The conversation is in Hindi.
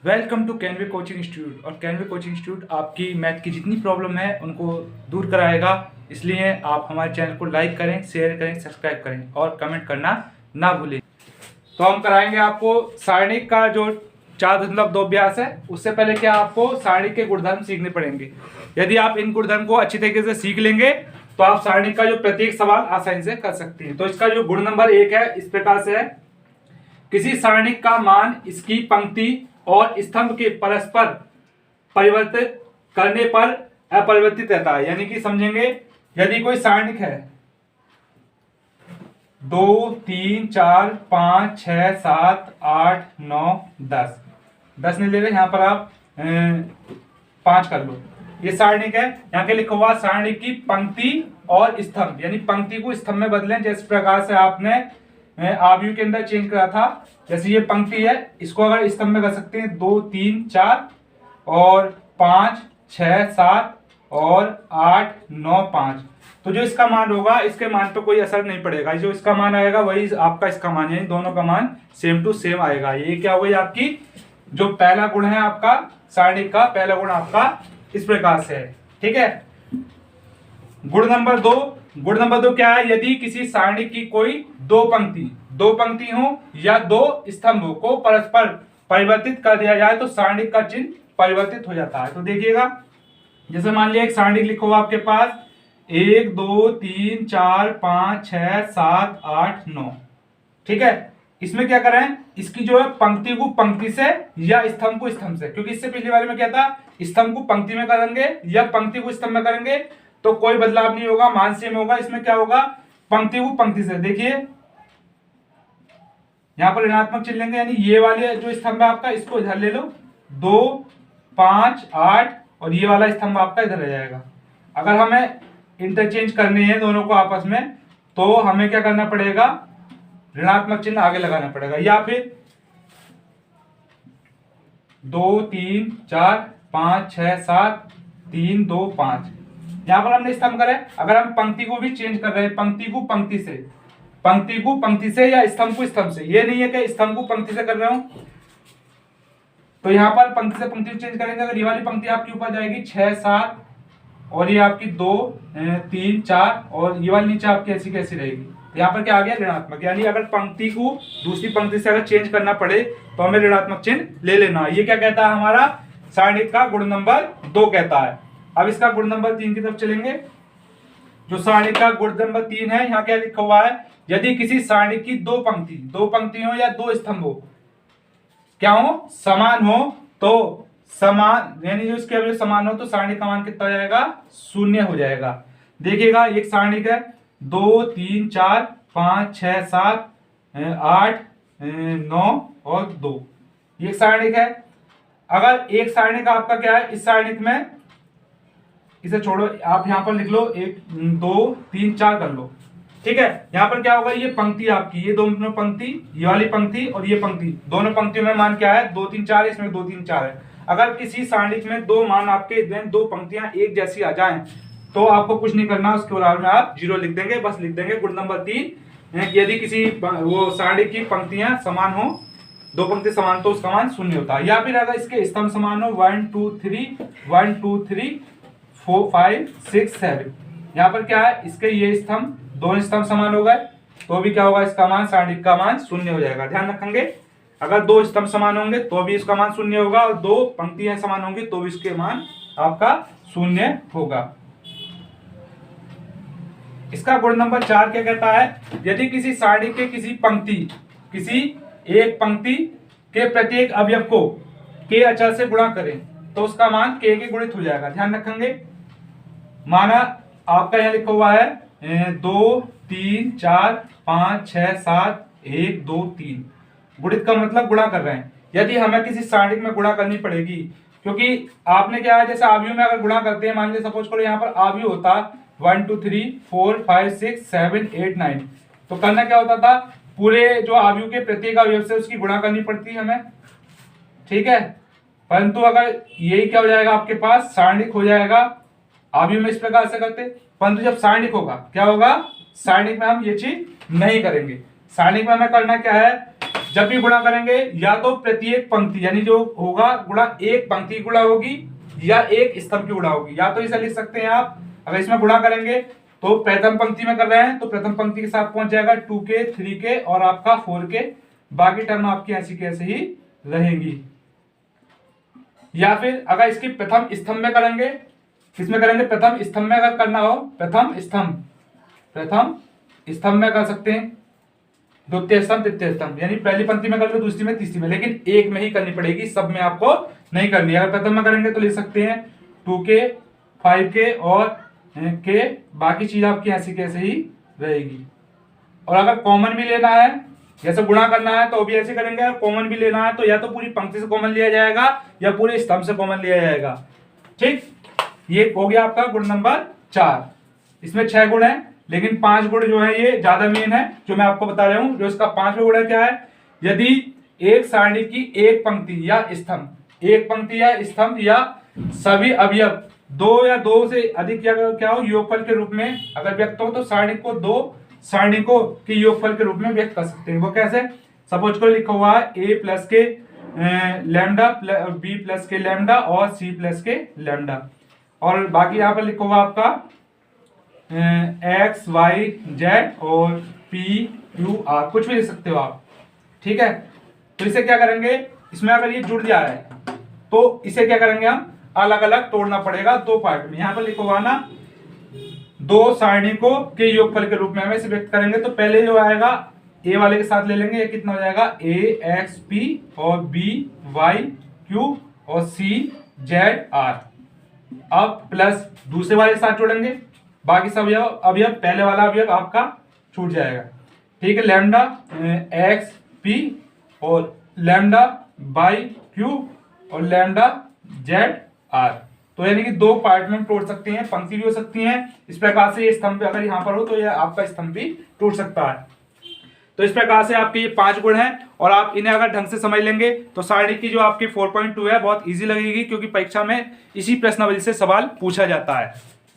Welcome to Canway coaching institute. और कैनवे कोचिंग इंस्टीट्यूट आपकी मैथ की जितनी प्रॉब्लम है उनको दूर कराएगा। इसलिए आप हमारे चैनल को लाइक करें, शेयर करें, सब्सक्राइब करें और कमेंट करना ना भूलें। तो हम कराएंगे आपको सारणिक का जो 4.2 अभ्यास है। उससे पहले क्या आपको सारणिक के गुणधर्म सीखने पड़ेंगे। यदि आप इन गुणधर्म को अच्छी तरीके से सीख लेंगे तो आप सारणिक का जो प्रत्येक सवाल आसानी से कर सकते हैं। तो इसका जो गुण नंबर 1 है इस प्रकार से है, किसी सारणिक का मान इसकी पंक्ति और स्तंभ के परस्पर परिवर्तित करने पर अपरिवर्तित रहता है। यानी कि समझेंगे, यदि कोई सारणिक है 2 3 4 5 6 7 8 9 10 नहीं ले रहे, यहां पर आप 5 कर लो। ये सारणिक है, यहाँ के लिखा हुआ सारणिक की पंक्ति और स्तंभ, यानी पंक्ति को स्तंभ में बदलें। जिस प्रकार से आपने आव्यूह के अंदर चेंज करा था, जैसे ये पंक्ति है, इसको अगर स्तंभ में कर सकते हैं 2 3 4 और 5 6 7 और 8 9 5, तो जो इसका मान होगा इसके मान पे कोई असर नहीं पड़ेगा। जो इसका मान आएगा वही आपका इसका मान, यानी दोनों का मान सेम टू सेम आएगा। ये क्या होगी आपकी जो पहला गुण है आपका सारणिक का पहला गुण आपका इस प्रकार से है। ठीक है। गुण नंबर 2 क्या है, यदि किसी सारणिक की कोई दो पंक्ति हो या दो स्तंभों को परस्पर परिवर्तित कर दिया जाए तो सारणिक का चिन्ह परिवर्तित हो जाता है। तो देखिएगा, जैसे मान लिया एक सारणिक लिखो आपके पास 1 2 3 4 5 6 7 8 9। ठीक है। इसमें क्या करें, इसकी जो है पंक्ति को पंक्ति से या स्तंभ को स्तंभ से, क्योंकि इससे पिछले वाले में क्या था, स्तंभ को पंक्ति में करेंगे या पंक्ति को स्तंभ में करेंगे तो कोई बदलाव नहीं होगा, मान सेम होगा। इसमें क्या होगा, पंक्ति को पंक्ति से। देखिए यहां पर ऋणात्मक चिन्ह लेंगे, यानी ये वाले जो स्तंभ है आपका इसको इधर ले लो, 2 5 8, और ये वाला स्तंभ आपका इधर रह जाएगा। अगर हमें इंटरचेंज करने हैं दोनों को आपस में तो हमें क्या करना पड़ेगा, ऋणात्मक चिन्ह आगे लगाना पड़ेगा, या फिर 2 3 4 5 6 7 3 2 5। यहां पर हमने स्तंभ करे, अगर हम पंक्ति को भी चेंज कर रहे हैं, पंक्ति को पंक्ति से या स्तंभ को स्तंभ से, ये नहीं है कि स्तंभ को पंक्ति से कर रहे हो तो यहां पर पंक्ति से पंक्ति चेंज करेंगे। अगर ये वाली पंक्ति आपके ऊपर जाएगी 6 7 और ये आपकी 2 3 4 और ये वाली नीचे आपकी ऐसी कैसी रहेगी, तो यहाँ पर क्या आ गया, ऋणात्मक। यानी अगर पंक्ति को दूसरी पंक्ति से अगर चेंज करना पड़े तो हमें ऋणात्मक चिन्ह ले लेना। ये क्या कहता है, हमारा सारणिक का गुण नंबर 2 कहता है। अब इसका गुण नंबर 3 की तरफ चलेंगे। जो सारणिक का गुण नंबर 3 है, यहाँ क्या लिखा हुआ है, यदि किसी सारणिक की दो पंक्ति हो या दो स्तंभ हो, क्या हो, समान हो, तो समान यानी जो इसके समान हो तो सारणिक का मान कितना हो जाएगा, 0 हो जाएगा। देखिएगा, एक सारणिक है 2 3 4 5 6 7 8 9 और 2, ये सारणिक है। अगर एक सारणिक आपका क्या है, इस सारणिक में, इसे छोड़ो, आप यहां पर लिख लो 1 2 3 4 कर लो। ठीक है। यहां पर क्या होगा, ये पंक्ति आपकी, ये दोनों पंक्ति, ये वाली पंक्ति और ये पंक्ति, दोनों पंक्तियों में मान क्या है, 2 3 4, इसमें 2 3 4 है। अगर किसी सारणिक में दो मान आपके दो पंक्तियां एक जैसी आ जाएं तो आपको कुछ नहीं करना, उसके बराबर में आप 0 लिख देंगे, बस लिख देंगे गुण नंबर 3। यदि किसी वो सारणिक की पंक्तियां समान हो, दो पंक्ति समान, तो उसका मान 0 होता है। या फिर अगर इसके स्तंभ समान हो, 1 2 3 1 2 3 4 5 6 7, यहाँ पर क्या है, इसके ये स्तंभ, दोनों स्तंभ समान हो गए तो भी क्या होगा, इसका मान सारणिक का मान 0 हो जाएगा। ध्यान रखेंगे, अगर दो स्तंभ समान होंगे तो भी इसका मान 0 होगा, और दो पंक्तियां समान होंगी तो भी इसके मान आपका 0 होगा। इसका गुण नंबर 4 क्या कहता है, यदि किसी सारणिक के किसी एक पंक्ति के प्रत्येक अवयव को के अचर से गुणा करें तो उसका मान के गुणित हो जाएगा। ध्यान रखेंगे, माना आपका यहाँ लिखा हुआ है 2 3 4 5 6 7 1 2 3, गुणित का मतलब गुणा कर रहे हैं। यदि हमें किसी सारणिक में गुणा करनी पड़ेगी, क्योंकि आपने क्या है, जैसे आव्यूह में अगर गुणा करते हैं, मान लीजिए सपोज करो यहाँ पर आव्यूह होता 1 2 3 4 5 6 7 8 9, तो करना क्या होता था, पूरे जो आव्यूह के प्रत्येक अवयव से उसकी गुणा करनी पड़ती है हमें। ठीक है। परंतु अगर यही क्या हो जाएगा, आपके पास सारणिक हो जाएगा, आव्यूह में इस प्रकार से करते, परंतु जब सारणिक होगा क्या होगा, सारणिक में हम ये चीज नहीं करेंगे। सारणिक में हमें करना क्या है, जब भी गुणा करेंगे या तो प्रत्येक पंक्ति यानी जो होगा गुणा एक पंक्ति गुणा होगी या एक स्तंभ की गुणा होगी, या तो इसे लिख सकते हैं आप, अगर इसमें गुणा करेंगे तो प्रथम पंक्ति में कर रहे हैं तो प्रथम पंक्ति के साथ पहुंच जाएगा 2k 3k और आपका 4k, बाकी टर्म आपकी ऐसी कैसे ही रहेंगी। या फिर अगर इसकी प्रथम स्तंभ में करेंगे, किसमें करेंगे, प्रथम स्तंभ में अगर करना हो, प्रथम स्तंभ में कर सकते हैं, द्वितीय स्तंभ तृतीय स्तंभ, यानी पहली पंक्ति में कर लो, दूसरी में, तीसरी में, लेकिन एक में ही करनी पड़ेगी, सब में आपको नहीं करनी है। अगर प्रथम में करेंगे तो लिख सकते हैं 2k 5k और k, बाकी चीज आपकी ऐसी कैसे ही रहेगी। और अगर कॉमन भी लेना है, जैसे गुणा करना है तो भी ऐसे करेंगे, अगर कॉमन भी लेना है तो या तो पूरी पंक्ति से कॉमन लिया जाएगा या पूरे स्तंभ से कॉमन लिया जाएगा। ठीक, ये हो गया आपका गुण नंबर 4। इसमें 6 गुण है, लेकिन 5 गुण जो है ये ज्यादा मेन है जो मैं आपको बता रहा हूं। जो इसका 5वां गुण है क्या है, यदि एक सारणी की एक पंक्ति या स्तंभ, एक पंक्ति या स्तंभ या सभी अवयव दो या दो से अधिक क्या हो योगफल के रूप में अगर व्यक्त हो, तो सारणी को दो सारणिकों के योगफल के रूप में व्यक्त कर सकते हैं। वो कैसे, सपोज को लिखा हुआ है a प्लस के लैम्डा, b प्लस के लैम्डा और c प्लस के लैम्डा, और बाकी यहाँ पर लिखा हुआ आपका x y z और p q r, कुछ भी लिख सकते हो आप। ठीक है, तो इसे क्या करेंगे, इसमें अगर ये जुड़ जा रहा है तो इसे क्या करेंगे, हम अलग अलग तोड़ना पड़ेगा दो पार्ट में। यहाँ पर लिखा हुआ ना दो सारणिकों के योगफल के रूप में हमें इसे व्यक्त करेंगे, तो पहले जो आएगा a वाले के साथ ले लेंगे, ये कितना हो जाएगा a x p और b y q और c z r। अब प्लस दूसरे वाले के साथ जोड़ेंगे, बाकी सब अवयव पहले वाला अवयव आपका छूट जाएगा। ठीक है, लैम्डा x p और लैम्डा y q और लैम्डा z r, तो यानी कि दो पार्ट में तोड़ सकते हैं, पंक्ति भी हो सकती है इस प्रकार से, ये स्तंभ अगर यहाँ पर हो तो ये आपका स्तंभ भी टूट सकता है। तो इस प्रकार से आपके ये 5 गुण हैं, और आप इन्हें अगर ढंग से समझ लेंगे तो सारणी की जो आपकी 4.2 है बहुत इजी लगेगी, क्योंकि परीक्षा में इसी प्रश्नावली से सवाल पूछा जाता है।